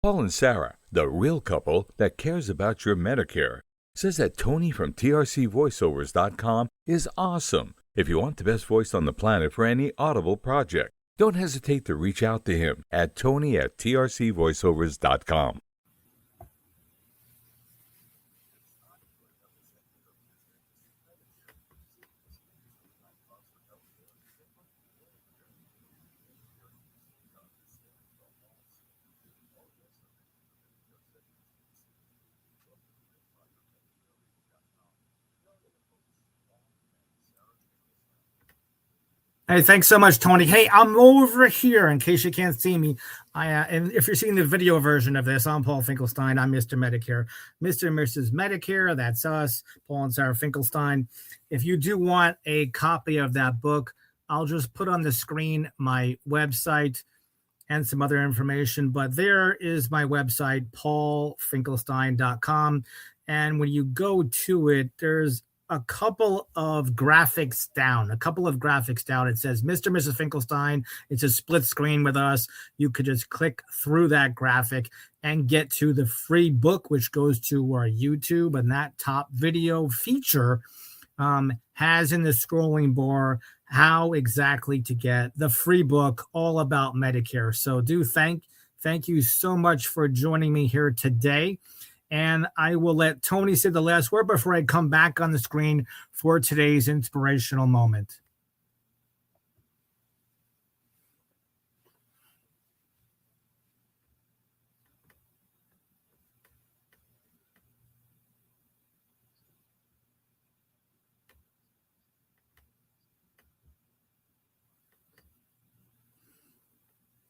Paul and Sarah, the real couple that cares about your Medicare, says that Tony from trcvoiceovers.com is awesome if you want the best voice on the planet for any Audible project. Don't hesitate to reach out to him at tony@trcvoiceovers.com. Hey, thanks so much, Tony. Hey, I'm over here in case you can't see me. And if you're seeing the video version of this, I'm Paul Finkelstein. I'm Mr. Medicare. Mr. and Mrs. Medicare, that's us, Paul and Sarah Finkelstein. If you do want a copy of that book, I'll just put on the screen my website and some other information. But there is my website, paulfinkelstein.com. And when you go to it, there's a couple of graphics down. It says Mr. and Mrs. Finkelstein. It's a split screen with us. You could just click through that graphic and get to the free book, which goes to our YouTube. And that top video feature has in the scrolling bar how exactly to get the free book all about Medicare. So thank you so much for joining me here today. And I will let Tony say the last word before I come back on the screen for today's inspirational moment.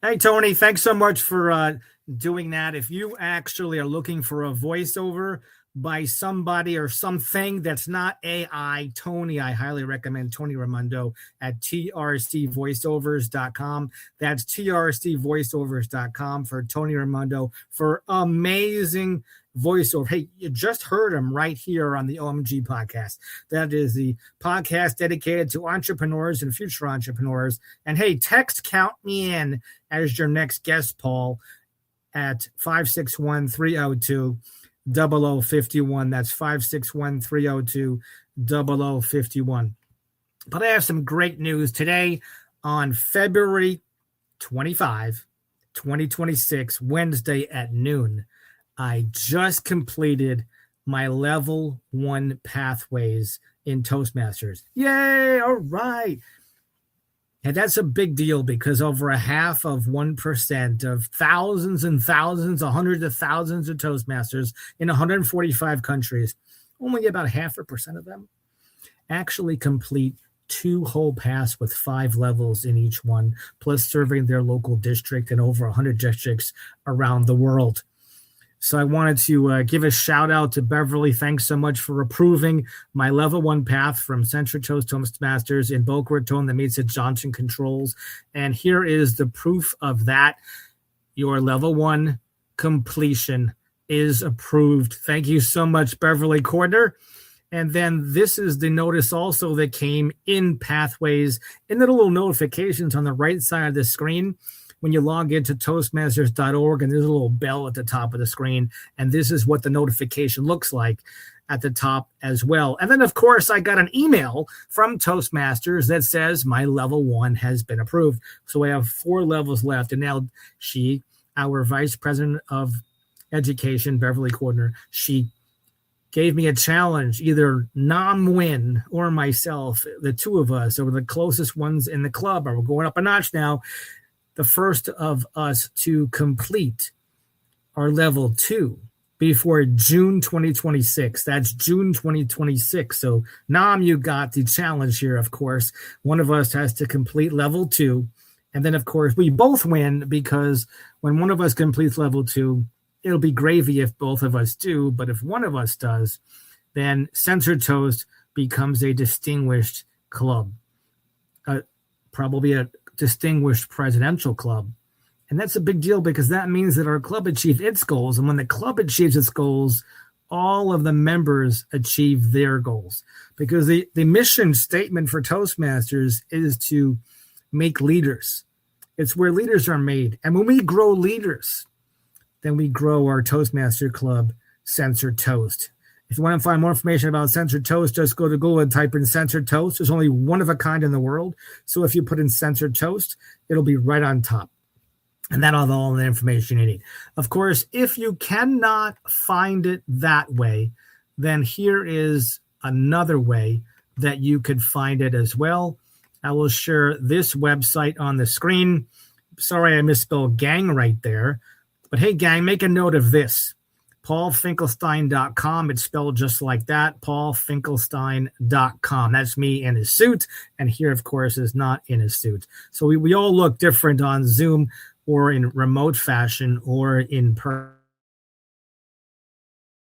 Hey, Tony, thanks so much for doing that. If you actually are looking for a voiceover by somebody or something that's not AI, Tony, I highly recommend Tony Raimondo at trcvoiceovers.com. That's trcvoiceovers.com for Tony Raimondo for amazing voiceover. Hey, you just heard him right here on the OMG podcast. That is the podcast dedicated to entrepreneurs and future entrepreneurs. And hey, text Count Me In as your next guest, Paul, at 561-302-0051. That's 561-302-0051. But I have some great news today on February 25, 2026, Wednesday at noon. I just completed my level 1 pathways in Toastmasters. Yay! All right. And that's a big deal because over 0.5% of thousands and thousands, hundreds of thousands of Toastmasters in 145 countries, only about 0.5% of them actually complete 2 whole paths with 5 levels in each one, plus serving their local district and over 100 districts around the world. So I wanted to give a shout out to Beverly. Thanks so much for approving my level 1 path from Central Toast Toastmasters in Boca Raton that meets at Johnson Controls. And here is the proof of that. Your level 1 completion is approved. Thank you so much, Beverly Corder. And then this is the notice also that came in Pathways in the little notifications on the right side of the screen. When you log into Toastmasters.org, and there's a little bell at the top of the screen, and this is what the notification looks like at the top as well. And then, of course, I got an email from Toastmasters that says my level 1 has been approved. So I have 4 levels left. And now our Vice President of Education, Beverly Cordner, she gave me a challenge, either Nam win or myself, the 2 of us, or the closest ones in the club, are going up a notch now. The first of us to complete our level 2 before June 2026. That's June 2026. So, Nam, you got the challenge here, of course. One of us has to complete level 2. And then, of course, we both win because when one of us completes level 2, it'll be gravy if both of us do. But if one of us does, then Censored Toast becomes a distinguished club. Probably a distinguished presidential club. And that's a big deal because that means that our club achieved its goals. And when the club achieves its goals, all of the members achieve their goals. Because the mission statement for Toastmasters is to make leaders. It's where leaders are made. And when we grow leaders, then we grow our Toastmaster Club, Censored Toast. If you want to find more information about Censored Toast, just go to Google and type in Censored Toast. There's only one of a kind in the world. So if you put in Censored Toast, it'll be right on top. And that'll have all the information you need. Of course, if you cannot find it that way, then here is another way that you could find it as well. I will share this website on the screen. Sorry, I misspelled gang right there. But hey, gang, make a note of this. PaulFinkelstein.com. It's spelled just like that, PaulFinkelstein.com. That's me in a suit. And here, of course, is not in a suit. So we all look different on Zoom or in remote fashion or in person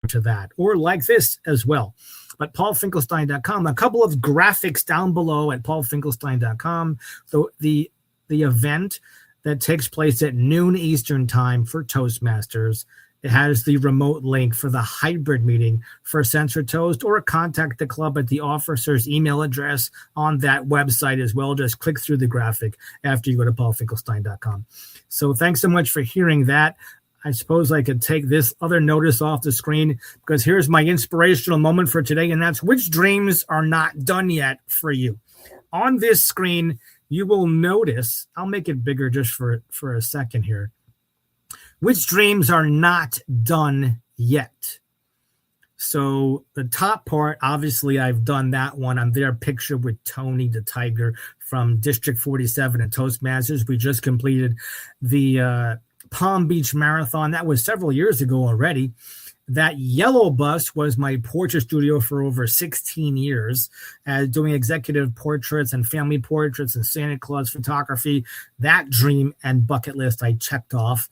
to that, or like this as well. But PaulFinkelstein.com, a couple of graphics down below at PaulFinkelstein.com. The event that takes place at noon Eastern time for Toastmasters. It has the remote link for the hybrid meeting for Censored Toast, or contact the club at the officer's email address on that website as well. Just click through the graphic after you go to paulfinkelstein.com. So thanks so much for hearing that. I suppose I could take this other notice off the screen, because here's my inspirational moment for today, and that's which dreams are not done yet for you. On this screen, you will notice, I'll make it bigger just for a second here, which dreams are not done yet. So the top part, obviously I've done that one. I'm there pictured with Tony the Tiger from District 47 and Toastmasters. We just completed the Palm Beach Marathon. That was several years ago already. That yellow bus was my portrait studio for over 16 years, doing executive portraits and family portraits and Santa Claus photography. That dream and bucket list I checked off.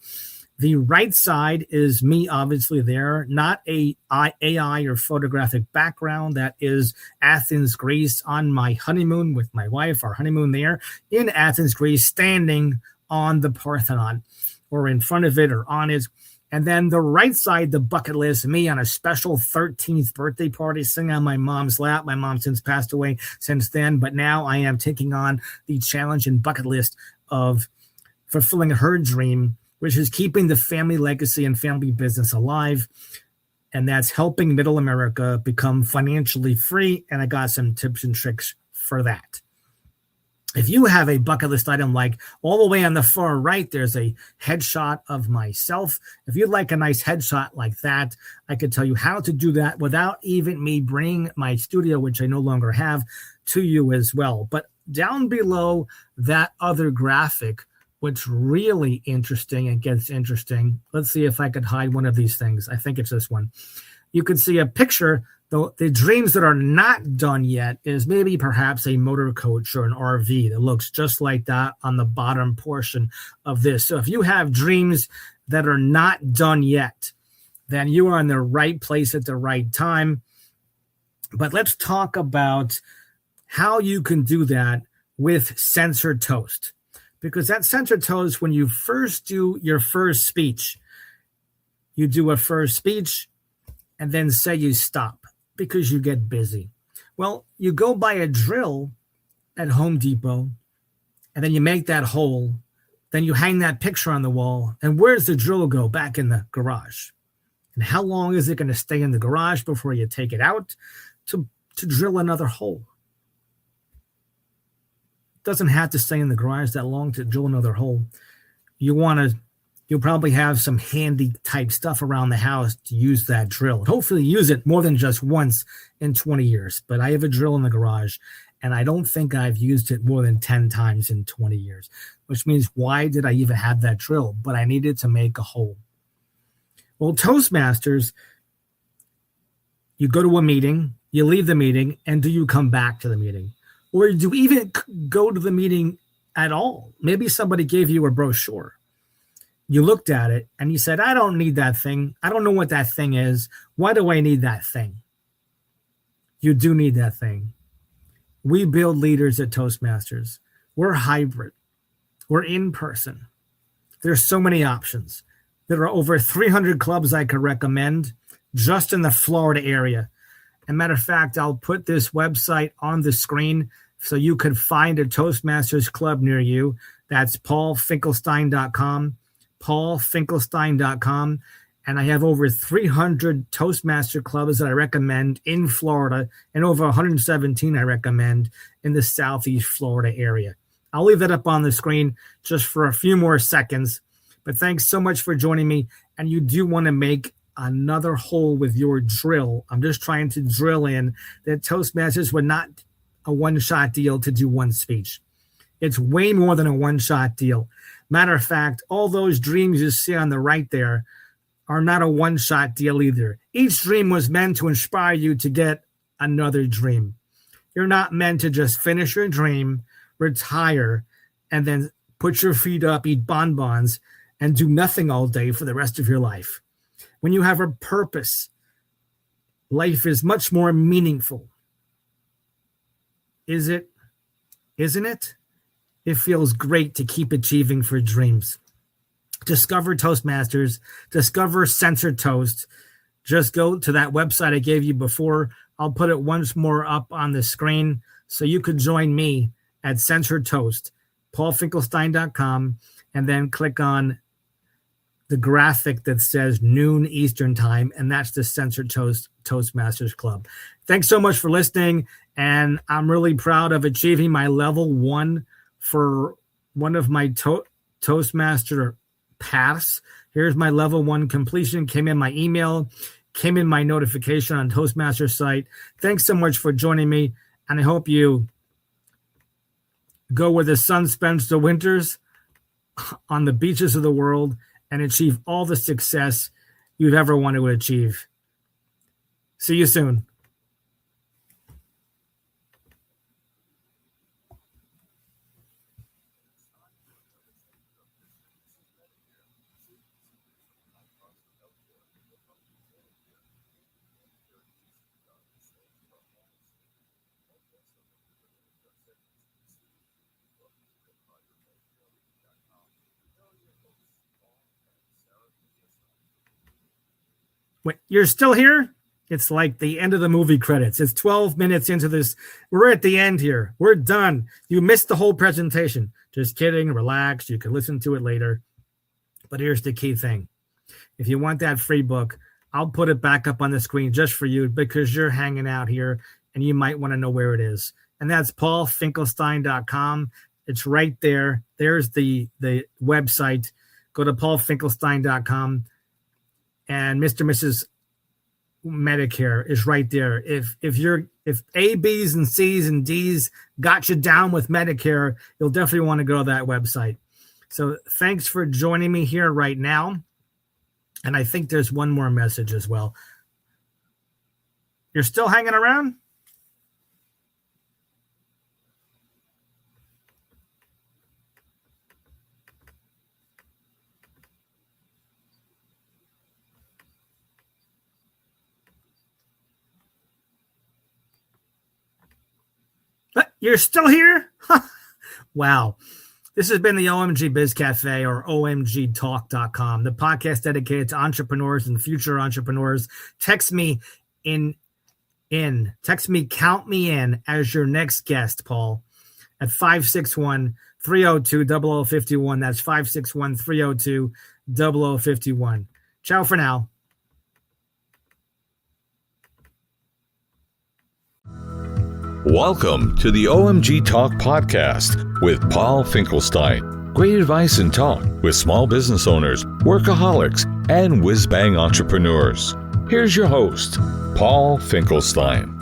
The right side is me, obviously there, not a AI or photographic background. That is Athens, Greece, on my honeymoon with my wife, our honeymoon there in Athens, Greece, standing on the Parthenon or in front of it or on it. And then the right side, the bucket list, me on a special 13th birthday party, sitting on my mom's lap. My mom since passed away since then, but now I am taking on the challenge and bucket list of fulfilling her dream, which is keeping the family legacy and family business alive. And that's helping Middle America become financially free. And I got some tips and tricks for that. If you have a bucket list item, like all the way on the far right, there's a headshot of myself. If you'd like a nice headshot like that, I could tell you how to do that without even me bringing my studio, which I no longer have, to you as well. But down below that other graphic, what's really interesting, and gets interesting, let's see if I could hide one of these things. I think it's this one. You could see a picture. The dreams that are not done yet is maybe perhaps a motor coach or an RV that looks just like that on the bottom portion of this. So if you have dreams that are not done yet, then you are in the right place at the right time. But let's talk about how you can do that with Censored Toast. Because that Censored Toast, when you first do your first speech, you do a first speech and then say you stop because you get busy. Well, you go buy a drill at Home Depot and then you make that hole. Then you hang that picture on the wall. And where's the drill go? Back in the garage. And how long is it going to stay in the garage before you take it out to drill another hole? Doesn't have to stay in the garage that long to drill another hole. You'll probably have some handy type stuff around the house to use that drill. Hopefully use it more than just once in 20 years. But I have a drill in the garage, and I don't think I've used it more than 10 times in 20 years, which means why did I even have that drill? But I needed to make a hole. Well, Toastmasters, you go to a meeting, you leave the meeting, and do you come back to the meeting? Or do you even go to the meeting at all? Maybe somebody gave you a brochure. You looked at it and you said, I don't need that thing. I don't know what that thing is. Why do I need that thing? You do need that thing. We build leaders at Toastmasters. We're hybrid. We're in person. There's so many options. There are over 300 clubs I could recommend just in the Florida area. As a matter of fact, I'll put this website on the screen so you could find a Toastmasters club near you. That's paulfinkelstein.com, paulfinkelstein.com. And I have over 300 Toastmaster clubs that I recommend in Florida and over 117 I recommend in the Southeast Florida area. I'll leave that up on the screen just for a few more seconds. But thanks so much for joining me. And you do want to make another hole with your drill. I'm just trying to drill in that Toastmasters were not a one-shot deal to do one speech. It's way more than a one-shot deal. Matter of fact, all those dreams you see on the right there are not a one-shot deal either. Each dream was meant to inspire you to get another dream. You're not meant to just finish your dream, retire, and then put your feet up, eat bonbons, and do nothing all day for the rest of your life. When you have a purpose, life is much more meaningful. Is it? Isn't it? It feels great to keep achieving for dreams. Discover Toastmasters, discover Censored Toast. Just go to that website I gave you before. I'll put it once more up on the screen so you could join me at Censored Toast, paulfinkelstein.com, and then click on the graphic that says noon Eastern time, and that's the Censored Toast Toastmasters Club. Thanks so much for listening, and I'm really proud of achieving my level 1 for one of my Toastmaster paths. Here's my level 1 completion. Came in my email, came in my notification on Toastmaster site. Thanks so much for joining me, and I hope you go where the sun spends the winters on the beaches of the world and achieve all the success you've ever wanted to achieve. See you soon. Wait, you're still here? It's like the end of the movie credits. It's 12 minutes into this. We're at the end here. We're done. You missed the whole presentation. Just kidding. Relax. You can listen to it later. But here's the key thing. If you want that free book, I'll put it back up on the screen just for you because you're hanging out here and you might want to know where it is. And that's paulfinkelstein.com. It's right there. There's the website. Go to paulfinkelstein.com. And Mr. and Mrs. Medicare is right there. If A, B's, and C's and D's got you down with Medicare, you'll definitely want to go to that website. So thanks for joining me here right now. And I think there's one more message as well. You're still hanging around? You're still here? Wow. This has been the OMG Biz Cafe or omgtalk.com, the podcast dedicated to entrepreneurs and future entrepreneurs. Text me count me in as your next guest, Paul, at 561-302-0051. That's 561-302-0051. Ciao for now. Welcome to the OMG Talk podcast with Paul Finkelstein. Great advice and talk with small business owners, workaholics, and whiz-bang entrepreneurs. Here's your host, Paul Finkelstein.